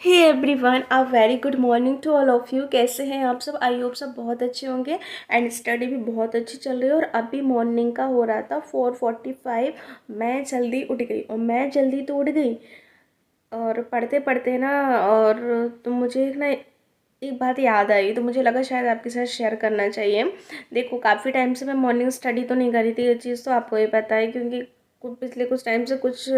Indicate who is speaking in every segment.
Speaker 1: Hey everyone, a very good morning to all of you. कैसे हैं आप सब? आई होप सब बहुत अच्छे होंगे एंड स्टडी भी बहुत अच्छी चल रही है। और अभी मॉर्निंग का हो रहा था 4:45। मैं जल्दी उठ गई और मैं जल्दी तो उठ गई और पढ़ते पढ़ते ना, और तो मुझे एक ना एक बात याद आई, तो मुझे लगा शायद आपके साथ शेयर करना चाहिए। देखो, काफ़ी टाइम से मैं मॉर्निंग स्टडी तो नहीं करी थी, ये चीज़ तो आपको ही पता है, क्योंकि पिछले कुछ टाइम से कुछ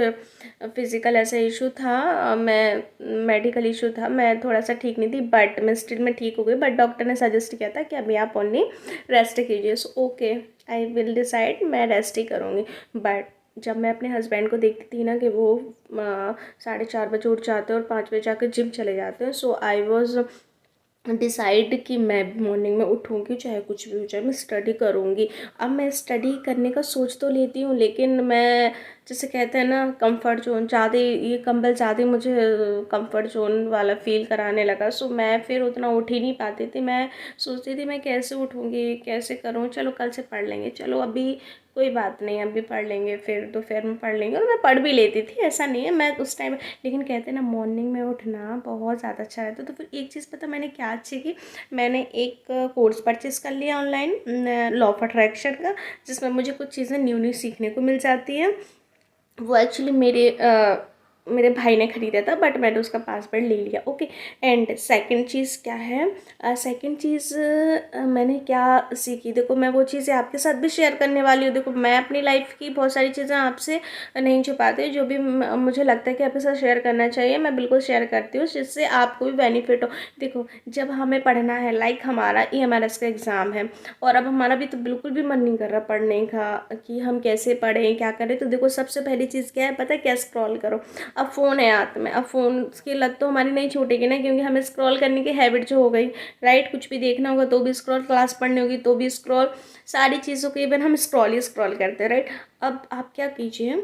Speaker 1: फिज़िकल ऐसा इशू था। मैं मेडिकल इशू था, मैं थोड़ा सा ठीक नहीं थी, बट मैं स्टिल मैं ठीक हो गई। बट डॉक्टर ने सजेस्ट किया था कि अभी आप ओनली रेस्ट कीजिए। So okay, I will decide, मैं रेस्ट ही करूँगी। बट जब मैं अपने हस्बैंड को देखती थी ना कि वो 4:30 बजे उठ जाते हैं और 5 बजे जाकर जिम चले जाते हैं, सो आई वॉज डिसाइड कि मैं मॉर्निंग में उठूँगी, चाहे कुछ भी हो जाए, मैं स्टडी करूँगी। अब मैं स्टडी करने का सोच तो लेती हूँ, लेकिन मैं जैसे कहते हैं ना, कंफर्ट जोन ज़्यादा, ये कंबल ज़्यादा मुझे कंफर्ट जोन वाला फील कराने लगा। सो मैं फिर उतना उठ ही नहीं पाती थी। मैं सोचती थी मैं कैसे उठूँगी, कैसे करूँ, चलो कल से पढ़ लेंगे, चलो अभी कोई बात नहीं, अभी पढ़ लेंगे, फिर दोपहर में पढ़ लेंगे। और मैं पढ़ भी लेती थी, ऐसा नहीं है मैं उस टाइम। लेकिन कहते हैं ना, मॉर्निंग में उठना बहुत ज़्यादा अच्छा रहता है। तो फिर एक चीज़ पता मैंने क्या अच्छी की, मैंने एक कोर्स परचेज़ कर लिया ऑनलाइन, लॉ ऑफ अट्रैक्शन का, जिसमें मुझे कुछ चीज़ें न्यू न्यू सीखने को मिल जाती हैं। वो एक्चुअली मेरे भाई ने ख़रीदा था, बट मैंने उसका पासवर्ड ले लिया। ओके। एंड सेकंड चीज़ क्या है, सेकंड चीज़ मैंने क्या सीखी, देखो मैं वो चीज़ें आपके साथ भी शेयर करने वाली हूँ। देखो, मैं अपनी लाइफ की बहुत सारी चीज़ें आपसे नहीं छुपाती, जो भी मुझे लगता है कि आपके साथ शेयर करना चाहिए, मैं बिल्कुल शेयर करती हूँ, जिससे आपको भी बेनिफिट हो। देखो, जब हमें पढ़ना है, लाइक हमारा EMRS का एग्ज़ाम है, और अब हमारा भी तो बिल्कुल भी मन नहीं कर रहा पढ़ने का कि हम कैसे पढ़ें, क्या करें। तो देखो, सबसे पहली चीज़ क्या है पता है? क्या? स्क्रॉल करो। अब फ़ोन है हाथ में, अब फ़ोन की लत तो हमारी नहीं छूटेगी ना, क्योंकि हमें स्क्रॉल करने की हैबिट जो हो गई, राइट। कुछ भी देखना होगा तो भी स्क्रॉल, क्लास पढ़नी होगी तो भी स्क्रॉल, सारी चीज़ों को इवन हम स्क्रॉल ही स्क्रॉल करते हैं, राइट। अब आप क्या कीजिए,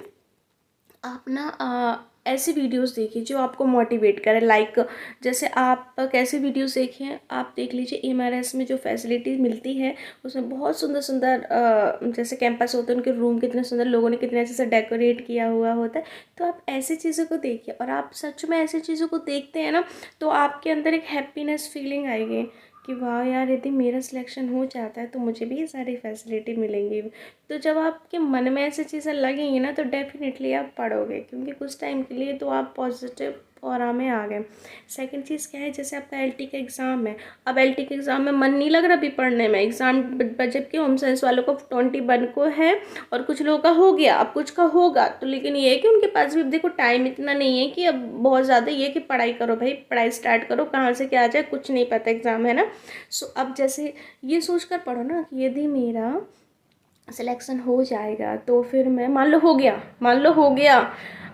Speaker 1: आप ना ऐसी वीडियोस देखिए जो आपको मोटिवेट करे। लाइक जैसे आप कैसे वीडियोस देखें, आप देख लीजिए EMRS में जो फैसिलिटीज़ मिलती है, उसमें बहुत सुंदर सुंदर जैसे कैंपस होते हैं, उनके रूम कितने सुंदर, लोगों ने कितने अच्छे से डेकोरेट किया हुआ होता है। तो आप ऐसी चीज़ों को देखिए, और आप सच में ऐसी चीज़ों को देखते हैं ना, तो आपके अंदर एक हैप्पीनेस फीलिंग आएगी कि वाह यार, यदि मेरा सिलेक्शन हो जाता है तो मुझे भी ये सारी फैसिलिटी मिलेंगी। तो जब आपके मन में ऐसी चीज़ें लगेंगी ना, तो डेफिनेटली आप पढ़ोगे, क्योंकि कुछ टाइम के लिए तो आप पॉजिटिव ऑरा में आ गए। सेकंड चीज़ क्या है, जैसे आपका LT का एग्ज़ाम है। अब LT के एग्ज़ाम में मन नहीं लग रहा अभी पढ़ने में, एग्ज़ाम बजट के होम साइंस वालों को 21 को है, और कुछ लोगों का हो गया, अब कुछ का होगा। तो लेकिन ये है कि उनके पास भी देखो टाइम इतना नहीं है कि अब बहुत ज़्यादा ये कि पढ़ाई करो भाई, पढ़ाई स्टार्ट करो, कहाँ से क्या आ जाए कुछ नहीं पता, एग्ज़ाम है ना। सो अब जैसे ये सोच कर पढ़ो ना कि यदि मेरा सिलेक्शन हो जाएगा, तो फिर मैं, मान लो हो गया,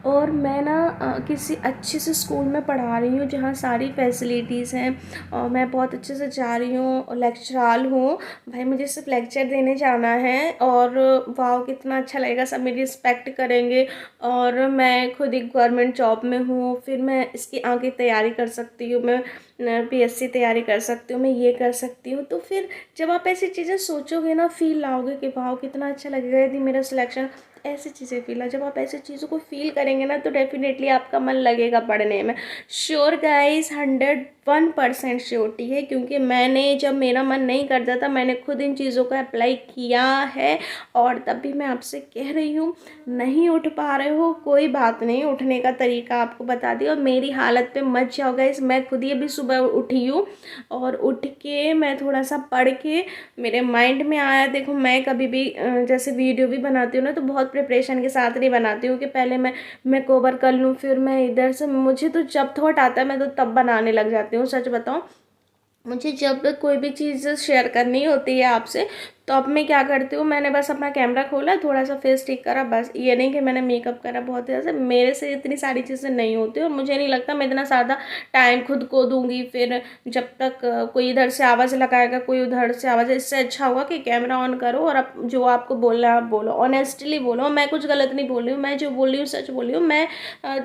Speaker 1: और मैं ना किसी अच्छे से स्कूल में पढ़ा रही हूँ जहाँ सारी फैसिलिटीज़ हैं, और मैं बहुत अच्छे से जा रही हूँ, लेक्चराल हूँ भाई, मुझे सिर्फ लेक्चर देने जाना है, और वाह कितना अच्छा लगेगा, सब मेरी रिस्पेक्ट करेंगे, और मैं खुद एक गवर्नमेंट जॉब में हूँ, फिर मैं इसकी आगे तैयारी कर सकती हूँ, मैं PSC तैयारी कर सकती हूँ, मैं ये कर सकती हूँ। तो फिर जब आप ऐसी चीज़ें सोचोगे ना, फील लाओगे कि वाह कितना अच्छा लगेगा यदि मेरा सिलेक्शन, ऐसी चीज़ें फील है। जब आप ऐसी चीज़ों को फील करेंगे ना, तो डेफिनेटली आपका मन लगेगा पढ़ने में। श्योर गाइस, 101% श्योरिटी है, क्योंकि मैंने, जब मेरा मन नहीं करता था, मैंने खुद इन चीज़ों को अप्लाई किया है, और तब भी मैं आपसे कह रही हूँ, नहीं उठ पा रहे हो कोई बात नहीं, उठने का तरीका आपको बता दिया। और मेरी हालत पे मत जाओ गाइस, मैं खुद ही अभी सुबह उठी हूँ, और उठ के मैं थोड़ा सा पढ़ के, मेरे माइंड में आया, देखो मैं कभी भी जैसे वीडियो भी बनाती हूँ ना, तो बहुत प्रिपरेशन के साथ नहीं बनाती हूँ कि पहले मैं कवर कर लूँ, फिर मैं इधर से, मुझे तो जब थॉट आता है मैं तो तब बनाने लग जाती हूँ, सच बताऊँ। मुझे जब कोई भी चीज़ शेयर करनी होती है आपसे, तो अब मैं क्या करती हूँ, मैंने बस अपना कैमरा खोला, थोड़ा सा फेस ठीक करा, बस। ये नहीं कि मैंने मेकअप करा, बहुत ज़्यादा मेरे से इतनी सारी चीज़ें नहीं होती, और मुझे नहीं लगता मैं इतना ज़्यादा टाइम खुद को दूंगी, फिर जब तक कोई इधर से आवाज़ लगाएगा, कोई उधर से आवाज़। इससे अच्छा होगा कि कैमरा ऑन करो, और अब जो आपको बोलना है आप बोलो, ऑनेस्टली बोलो। मैं कुछ गलत नहीं बोल रही हूँ, मैं जो बोल रही हूँ सच बोल रही हूँ। मैं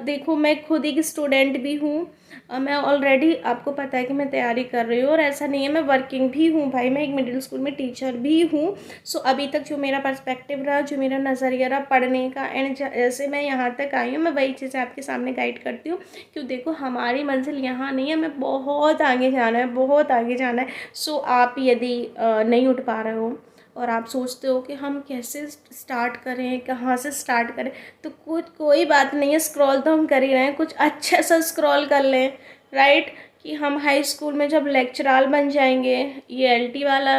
Speaker 1: देखो, मैं खुद एक स्टूडेंट भी हूँ, मैं ऑलरेडी, आपको पता है कि मैं तैयारी कर रही हूँ, और ऐसा नहीं है, मैं वर्किंग भी हूँ भाई, मैं एक मिडिल स्कूल में टीचर भी हूँ। सो अभी तक जो मेरा पर्सपेक्टिव रहा, जो मेरा नज़रिया रहा पढ़ने का, एंड जैसे मैं यहाँ तक आई हूँ, मैं वही चीज़ें आपके सामने गाइड करती हूँ। क्यों, देखो हमारी मंजिल यहाँ नहीं है, हमें बहुत आगे जाना है, बहुत आगे जाना है। सो आप यदि नहीं उठ पा रहे हो और आप सोचते हो कि हम कैसे स्टार्ट करें, कहाँ से स्टार्ट करें, तो कोई बात नहीं है, स्क्रॉल तो हम कर ही रहे हैं, कुछ अच्छा सा स्क्रॉल कर लें, राइट। कि हम हाई स्कूल में जब लेक्चरार बन जाएंगे, ये एलटी वाला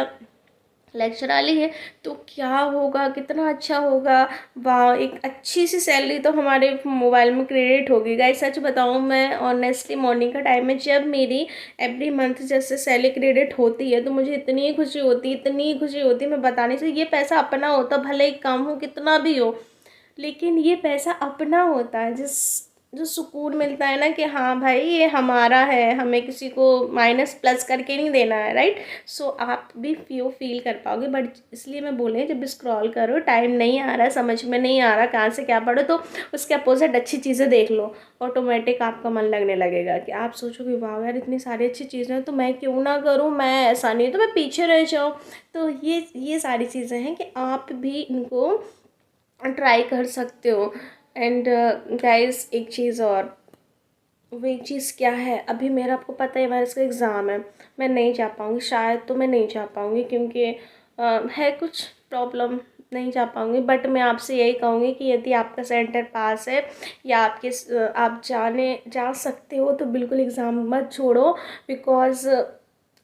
Speaker 1: लेक्चरार ही है, तो क्या होगा, कितना अच्छा होगा। वाह, एक अच्छी सी सैलरी तो हमारे मोबाइल में क्रेडिट होगी। गाइस सच बताऊँ, मैं ऑनेस्टली मॉर्निंग का टाइम में जब मेरी एवरी मंथ जैसे सैलरी क्रेडिट होती है, तो मुझे इतनी खुशी होती, इतनी खुशी होती है, मैं बताने से। ये पैसा अपना होता, भले ही कम हो कितना भी हो, लेकिन ये पैसा अपना होता है। जो सुकून मिलता है ना कि हाँ भाई ये हमारा है, हमें किसी को माइनस प्लस करके नहीं देना है, राइट। सो आप भी फील कर पाओगे। बट इसलिए मैं बोले, जब स्क्रॉल करो, टाइम नहीं आ रहा, समझ में नहीं आ रहा कहाँ से क्या पढ़ो, तो उसके अपोजिट अच्छी चीज़ें देख लो, ऑटोमेटिक आपका मन लगने लगेगा कि आप सोचोगे वाह यार इतनी सारी अच्छी चीज़ें हैं, तो मैं क्यों ना करूँ, मैं ऐसा नहीं तो मैं पीछे रह जाऊँ। तो ये सारी चीज़ें हैं कि आप भी इनको ट्राई कर सकते हो। एंड गाइस एक चीज़ और, वो एक चीज़ क्या है, अभी मेरा आपको पता है, मेरा इसका एग्ज़ाम है, मैं नहीं जा पाऊँगी, शायद तो मैं नहीं जा पाऊँगी, क्योंकि है कुछ प्रॉब्लम, नहीं जा पाऊँगी। बट मैं आपसे यही कहूँगी कि यदि आपका सेंटर पास है या आप जा सकते हो, तो बिल्कुल एग्ज़ाम मत छोड़ो, बिकॉज़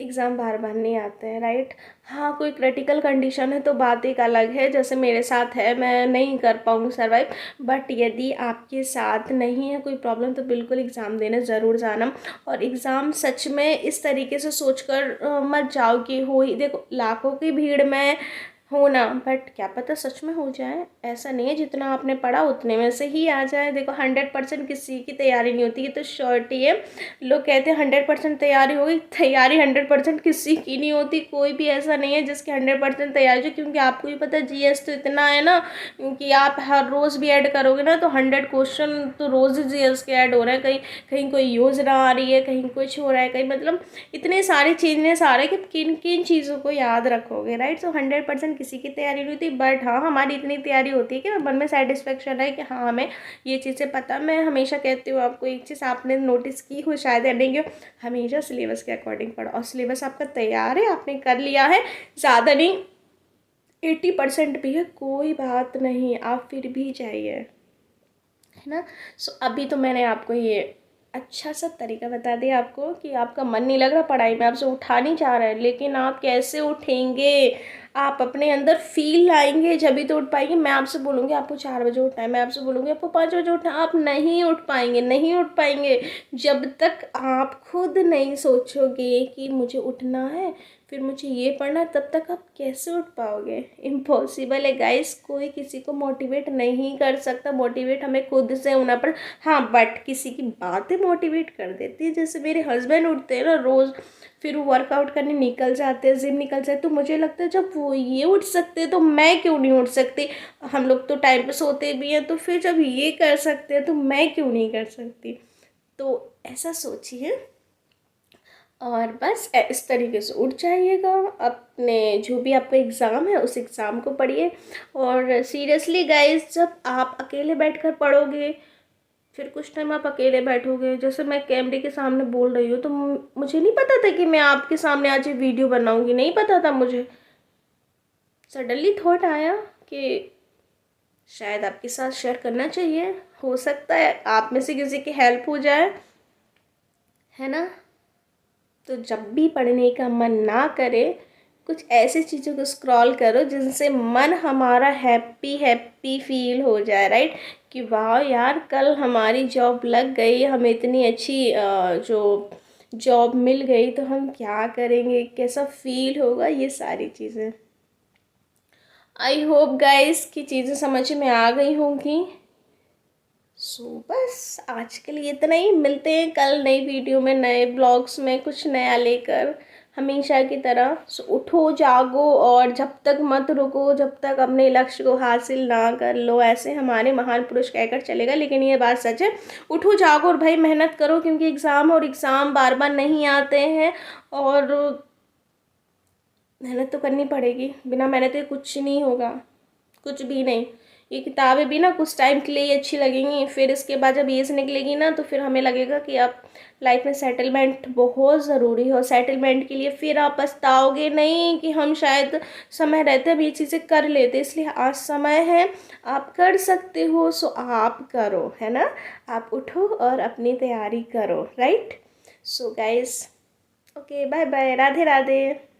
Speaker 1: एग्ज़ाम बार बार नहीं आते हैं, राइट। हाँ, कोई क्रिटिकल कंडीशन है तो बात एक अलग है, जैसे मेरे साथ है, मैं नहीं कर पाऊँगी सर्वाइव। बट यदि आपके साथ नहीं है कोई प्रॉब्लम, तो बिल्कुल एग्ज़ाम देने ज़रूर जाना। और एग्ज़ाम सच में इस तरीके से सोचकर मत जाओ कि हो ही, देखो लाखों की भीड़ में होना, बट क्या पता सच में हो जाए। ऐसा नहीं है, जितना आपने पढ़ा उतने में से ही आ जाए। देखो 100% किसी की तैयारी नहीं होती, ये तो श्योरिटी है। लोग कहते हैं 100% तैयारी होगी, तैयारी 100% किसी की नहीं होती। कोई भी ऐसा नहीं है जिसकी 100% तैयारी हो, क्योंकि आपको भी पता है जीएस तो इतना है ना, कि आप हर रोज़ भी ऐड करोगे ना, तो 100 क्वेश्चन तो रोज़ ही जीएस के ऐड हो रहे हैं। कहीं कहीं कोई योजना आ रही है, कहीं कुछ हो रहा है, कहीं मतलब इतने सारे चेंजेस आ रहे हैं कि किन किन चीज़ों को याद रखोगे, राइट। सो 100% किसी की तैयारी नहीं होती, बट हाँ हमारी इतनी तैयारी होती है कि मन में सेटिस्फेक्शन है कि हाँ हमें ये चीज़ें पता। मैं हमेशा कहती हूँ आपको एक चीज़, आपने नोटिस की हो शायद या नहीं हो, हमेशा सिलेबस के अकॉर्डिंग पढ़ो। और सिलेबस आपका तैयार है, आपने कर लिया है, ज़्यादा नहीं 80% भी है, कोई बात नहीं, आप फिर भी जाइए, है ना। सो अभी तो मैंने आपको ये अच्छा सा तरीका बता दिया आपको कि आपका मन नहीं लग रहा पढ़ाई में, आपसे उठा नहीं जा रहा है, लेकिन आप कैसे उठेंगे, आप अपने अंदर फील लाएंगे जब भी तो उठ पाएंगे। मैं आपसे बोलूँगी आपको 4 बजे उठना है, मैं आपसे बोलूँगी आपको 5 बजे उठना है, आप नहीं उठ पाएंगे, नहीं उठ पाएंगे जब तक आप खुद नहीं सोचोगे कि मुझे उठना है, फिर मुझे ये पढ़ना है, तब तक आप कैसे उठ पाओगे। इम्पॉसिबल है गाइस, कोई किसी को मोटिवेट नहीं कर सकता, मोटिवेट हमें खुद से होना पड़। हाँ बट किसी की बातें मोटिवेट कर देती है, जैसे मेरे हस्बैंड उठते हैं ना रोज़, फिर वो वर्कआउट करने निकल जाते हैं, जिम निकल जाते, तो मुझे लगता है जब वो ये उठ सकते हैं तो मैं क्यों नहीं उठ सकती। हम लोग तो टाइम पे सोते भी हैं, तो फिर जब ये कर सकते हैं तो मैं क्यों नहीं कर सकती। तो ऐसा सोचिए और बस इस तरीके से उठ जाइएगा। अपने जो भी आपका एग्ज़ाम है उस एग्ज़ाम को पढ़िए। और सीरियसली गाइस, जब आप अकेले बैठकर पढ़ोगे, फिर कुछ टाइम आप अकेले बैठोगे, जैसे मैं कैमरे के सामने बोल रही हूँ, तो मुझे नहीं पता था कि मैं आपके सामने आज ये वीडियो बनाऊँगी, नहीं पता था मुझे। सडनली थॉट आया कि शायद आपके साथ शेयर करना चाहिए, हो सकता है आप में से किसी की हेल्प हो जाए, है ना। तो जब भी पढ़ने का मन ना करे, कुछ ऐसी चीज़ों को स्क्रॉल करो जिनसे मन हमारा हैप्पी हैप्पी फील हो जाए, राइट। कि वाह यार कल हमारी जॉब लग गई, हमें इतनी अच्छी जो जॉब मिल गई, तो हम क्या करेंगे, कैसा फील होगा, ये सारी चीज़ें। आई होप गाइस की चीज़ें समझ में आ गई होंगी। सो बस आज के लिए इतना ही, मिलते हैं कल नई वीडियो में, नए ब्लॉग्स में कुछ नया लेकर, हमेशा की तरह। सो उठो जागो और जब तक मत रुको, जब तक अपने लक्ष्य को हासिल ना कर लो, ऐसे हमारे महान पुरुष कहकर चलेगा, लेकिन ये बात सच है। उठो जागो और भाई मेहनत करो, क्योंकि एग्ज़ाम बार बार नहीं आते हैं। और मेहनत तो करनी पड़ेगी, बिना मेहनत के कुछ नहीं होगा, कुछ भी नहीं। ये किताबें भी ना कुछ टाइम के लिए ही अच्छी लगेंगी, फिर इसके बाद जब एज निकलेगी ना तो फिर हमें लगेगा कि अब लाइफ में सेटलमेंट बहुत ज़रूरी है, और सेटलमेंट के लिए फिर आप पछताओगे नहीं कि हम शायद समय रहते अब ये चीज़ें कर लेते। इसलिए आज समय है, आप कर सकते हो, सो आप करो, है ना। आप उठो और अपनी तैयारी करो, right. So guys, okay, bye bye, Radhe Radhe.